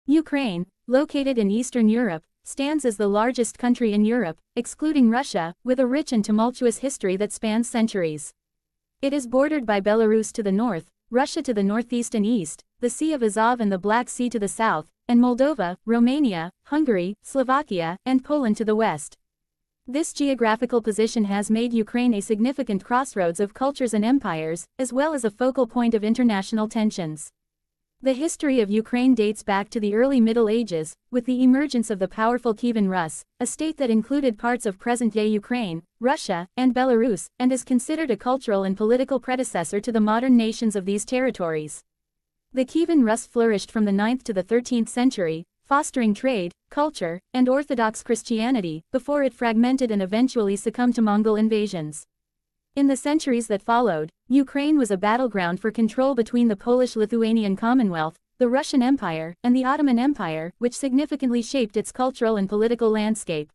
Ukraine, located in Eastern Europe, stands as the largest country in Europe, excluding Russia, with a rich and tumultuous history that spans centuries. It is bordered by Belarus to the north, Russia to the northeast and east, the Sea of Azov and the Black Sea to the south, and Moldova, Romania, Hungary, Slovakia, and Poland to the west. This geographical position has made Ukraine a significant crossroads of cultures and empires, as well as a focal point of international tensions. The history of Ukraine dates back to the early Middle Ages, with the emergence of the powerful Kievan Rus, a state that included parts of present-day Ukraine, Russia, and Belarus, and is considered a cultural and political predecessor to the modern nations of these territories. The Kievan Rus flourished from the 9th to the 13th century, fostering trade, culture, and Orthodox Christianity, before it fragmented and eventually succumbed to Mongol invasions. In the centuries that followed, Ukraine was a battleground for control between the Polish-Lithuanian Commonwealth, the Russian Empire, and the Ottoman Empire, which significantly shaped its cultural and political landscape.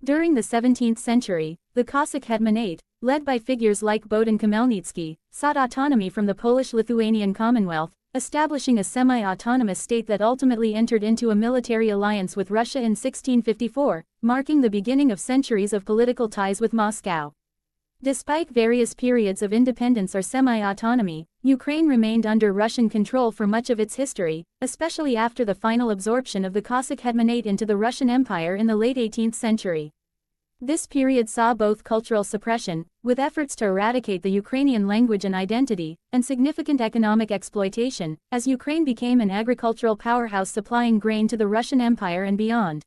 During the 17th century, the Cossack Hetmanate, led by figures like Bohdan Khmelnytsky, sought autonomy from the Polish-Lithuanian Commonwealth, establishing a semi-autonomous state that ultimately entered into a military alliance with Russia in 1654, marking the beginning of centuries of political ties with Moscow. Despite various periods of independence or semi-autonomy, Ukraine remained under Russian control for much of its history, especially after the final absorption of the Cossack Hetmanate into the Russian Empire in the late 18th century. This period saw both cultural suppression, with efforts to eradicate the Ukrainian language and identity, and significant economic exploitation, as Ukraine became an agricultural powerhouse supplying grain to the Russian Empire and beyond.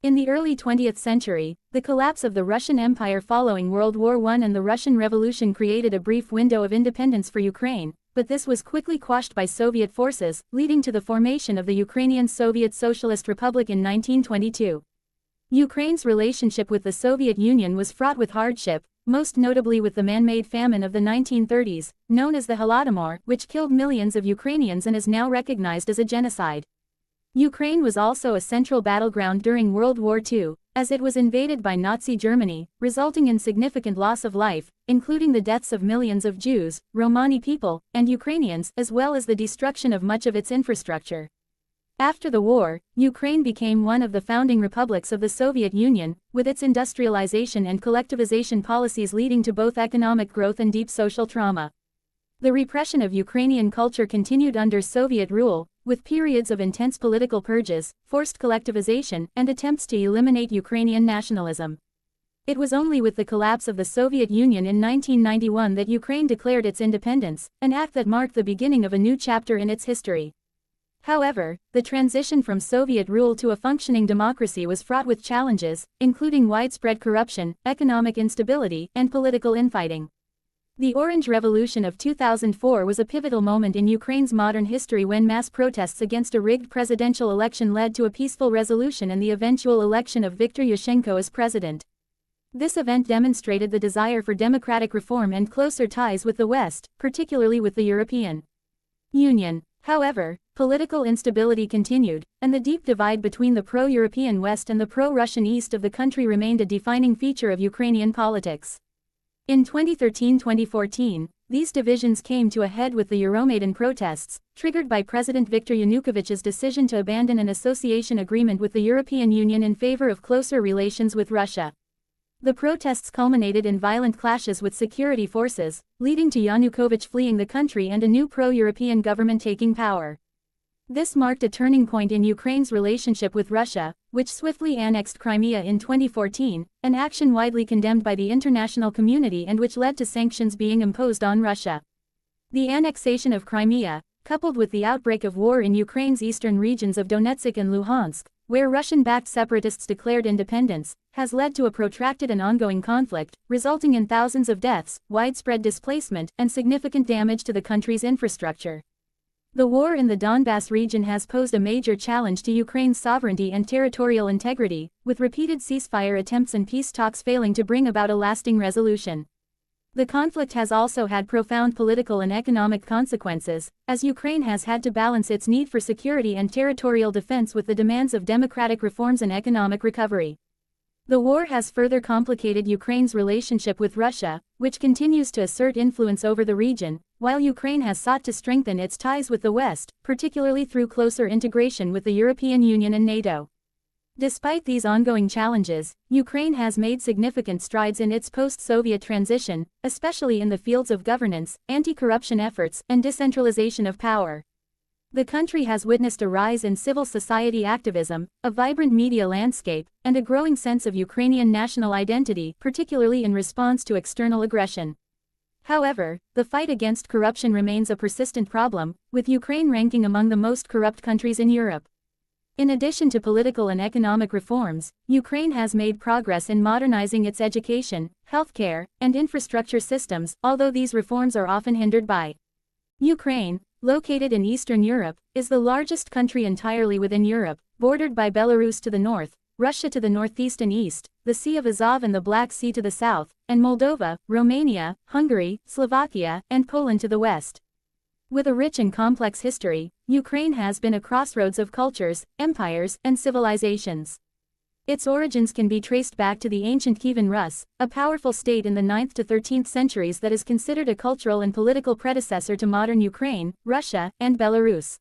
In the early 20th century, the collapse of the Russian Empire following World War I and the Russian Revolution created a brief window of independence for Ukraine, but this was quickly quashed by Soviet forces, leading to the formation of the Ukrainian Soviet Socialist Republic in 1922. Ukraine's relationship with the Soviet Union was fraught with hardship, most notably with the man-made famine of the 1930s, known as the Holodomor, which killed millions of Ukrainians and is now recognized as a genocide. Ukraine was also a central battleground during World War II, as it was invaded by Nazi Germany, resulting in significant loss of life, including the deaths of millions of Jews, Romani people, and Ukrainians, as well as the destruction of much of its infrastructure. After the war, Ukraine became one of the founding republics of the Soviet Union, with its industrialization and collectivization policies leading to both economic growth and deep social trauma. The repression of Ukrainian culture continued under Soviet rule, with periods of intense political purges, forced collectivization, and attempts to eliminate Ukrainian nationalism. It was only with the collapse of the Soviet Union in 1991 that Ukraine declared its independence, an act that marked the beginning of a new chapter in its history. However, the transition from Soviet rule to a functioning democracy was fraught with challenges, including widespread corruption, economic instability, and political infighting. The Orange Revolution of 2004 was a pivotal moment in Ukraine's modern history when mass protests against a rigged presidential election led to a peaceful resolution and the eventual election of Viktor Yushchenko as president. This event demonstrated the desire for democratic reform and closer ties with the West, particularly with the European Union. However, political instability continued, and the deep divide between the pro-European West and the pro-Russian East of the country remained a defining feature of Ukrainian politics. In 2013-2014, these divisions came to a head with the Euromaidan protests, triggered by President Viktor Yanukovych's decision to abandon an association agreement with the European Union in favor of closer relations with Russia. The protests culminated in violent clashes with security forces, leading to Yanukovych fleeing the country and a new pro-European government taking power. This marked a turning point in Ukraine's relationship with Russia, which swiftly annexed Crimea in 2014, an action widely condemned by the international community and which led to sanctions being imposed on Russia. The annexation of Crimea, coupled with the outbreak of war in Ukraine's eastern regions of Donetsk and Luhansk, where Russian-backed separatists declared independence, has led to a protracted and ongoing conflict, resulting in thousands of deaths, widespread displacement, and significant damage to the country's infrastructure. The war in the Donbass region has posed a major challenge to Ukraine's sovereignty and territorial integrity, with repeated ceasefire attempts and peace talks failing to bring about a lasting resolution. The conflict has also had profound political and economic consequences, as Ukraine has had to balance its need for security and territorial defense with the demands of democratic reforms and economic recovery. The war has further complicated Ukraine's relationship with Russia, which continues to assert influence over the region, while Ukraine has sought to strengthen its ties with the West, particularly through closer integration with the European Union and NATO. Despite these ongoing challenges, Ukraine has made significant strides in its post-Soviet transition, especially in the fields of governance, anti-corruption efforts, and decentralization of power. The country has witnessed a rise in civil society activism, a vibrant media landscape, and a growing sense of Ukrainian national identity, particularly in response to external aggression. However, the fight against corruption remains a persistent problem, with Ukraine ranking among the most corrupt countries in Europe. In addition to political and economic reforms, Ukraine has made progress in modernizing its education, healthcare, and infrastructure systems, although these reforms are often hindered by. Ukraine, located in Eastern Europe, is the largest country entirely within Europe, bordered by Belarus to the north, Russia to the northeast and east, the Sea of Azov and the Black Sea to the south, and Moldova, Romania, Hungary, Slovakia, and Poland to the west. With a rich and complex history, Ukraine has been a crossroads of cultures, empires, and civilizations. Its origins can be traced back to the ancient Kievan Rus, a powerful state in the 9th to 13th centuries that is considered a cultural and political predecessor to modern Ukraine, Russia, and Belarus.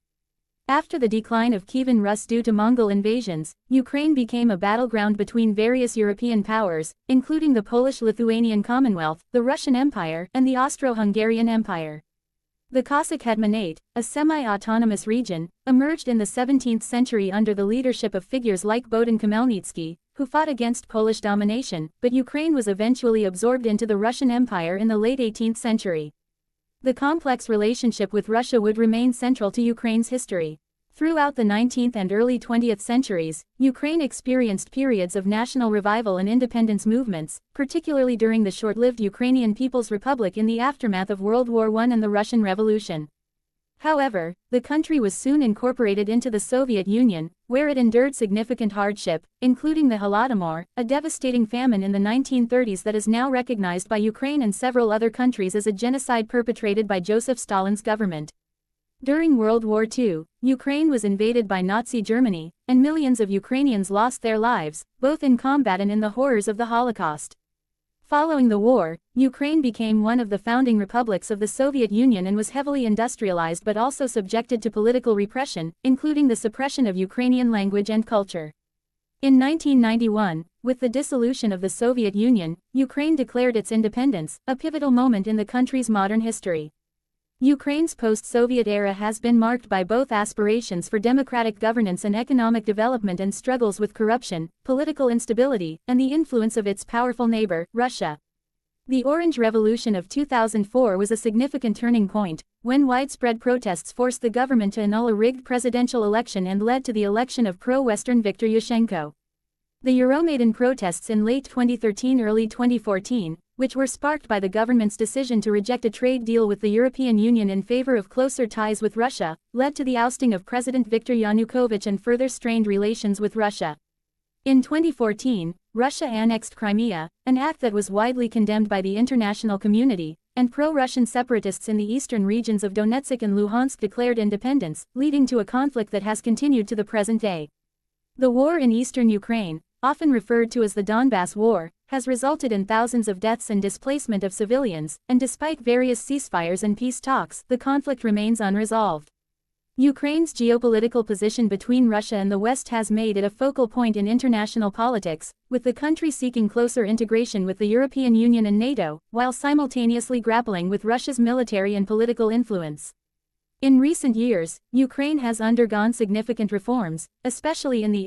After the decline of Kievan Rus due to Mongol invasions, Ukraine became a battleground between various European powers, including the Polish-Lithuanian Commonwealth, the Russian Empire, and the Austro-Hungarian Empire. The Cossack Hetmanate, a semi-autonomous region, emerged in the 17th century under the leadership of figures like Bohdan Khmelnytsky, who fought against Polish domination, but Ukraine was eventually absorbed into the Russian Empire in the late 18th century. The complex relationship with Russia would remain central to Ukraine's history. Throughout the 19th and early 20th centuries, Ukraine experienced periods of national revival and independence movements, particularly during the short-lived Ukrainian People's Republic in the aftermath of World War I and the Russian Revolution. However, the country was soon incorporated into the Soviet Union, where it endured significant hardship, including the Holodomor, a devastating famine in the 1930s that is now recognized by Ukraine and several other countries as a genocide perpetrated by Joseph Stalin's government. During World War II, Ukraine was invaded by Nazi Germany, and millions of Ukrainians lost their lives, both in combat and in the horrors of the Holocaust. Following the war, Ukraine became one of the founding republics of the Soviet Union and was heavily industrialized but also subjected to political repression, including the suppression of Ukrainian language and culture. In 1991, with the dissolution of the Soviet Union, Ukraine declared its independence, a pivotal moment in the country's modern history. Ukraine's post-Soviet era has been marked by both aspirations for democratic governance and economic development and struggles with corruption, political instability, and the influence of its powerful neighbor, Russia. The Orange Revolution of 2004 was a significant turning point, when widespread protests forced the government to annul a rigged presidential election and led to the election of pro-Western Viktor Yushchenko. The Euromaidan protests in late 2013–early 2014, which were sparked by the government's decision to reject a trade deal with the European Union in favor of closer ties with Russia, led to the ousting of President Viktor Yanukovych and further strained relations with Russia. In 2014, Russia annexed Crimea, an act that was widely condemned by the international community, and pro-Russian separatists in the eastern regions of Donetsk and Luhansk declared independence, leading to a conflict that has continued to the present day. The war in eastern Ukraine, often referred to as the Donbass War, has resulted in thousands of deaths and displacement of civilians, and despite various ceasefires and peace talks, the conflict remains unresolved. Ukraine's geopolitical position between Russia and the West has made it a focal point in international politics, with the country seeking closer integration with the European Union and NATO, while simultaneously grappling with Russia's military and political influence. In recent years, Ukraine has undergone significant reforms, especially in the